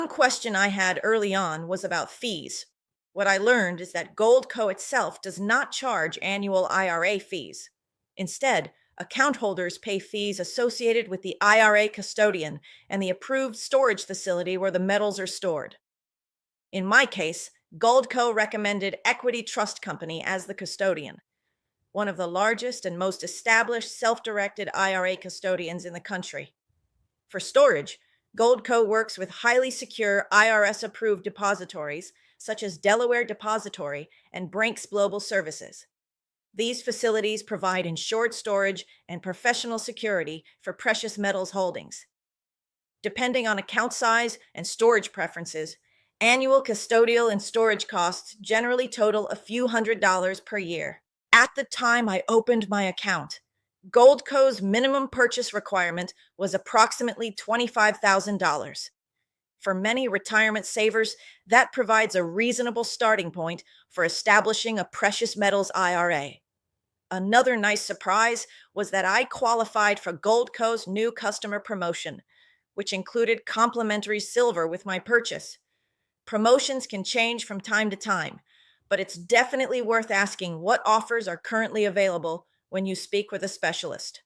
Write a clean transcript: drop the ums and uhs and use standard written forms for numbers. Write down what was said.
One question I had early on was about fees. What I learned is that Goldco itself does not charge annual IRA fees. Instead, account holders pay fees associated with the IRA custodian and the approved storage facility where the metals are stored. In my case, Goldco recommended Equity Trust Company as the custodian, one of the largest and most established self-directed IRA custodians in the country. For storage, Goldco works with highly secure IRS-approved depositories such as Delaware Depository and Brinks Global Services. These facilities provide insured storage and professional security for precious metals holdings. Depending on account size and storage preferences, annual custodial and storage costs generally total a few $100s per year. At the time I opened my account, Goldco's minimum purchase requirement was approximately $25,000. For many retirement savers, that provides a reasonable starting point for establishing a precious metals IRA. Another nice surprise was that I qualified for Goldco's new customer promotion, which included complimentary silver with my purchase. Promotions can change from time to time, but it's definitely worth asking what offers are currently available when you speak with a specialist.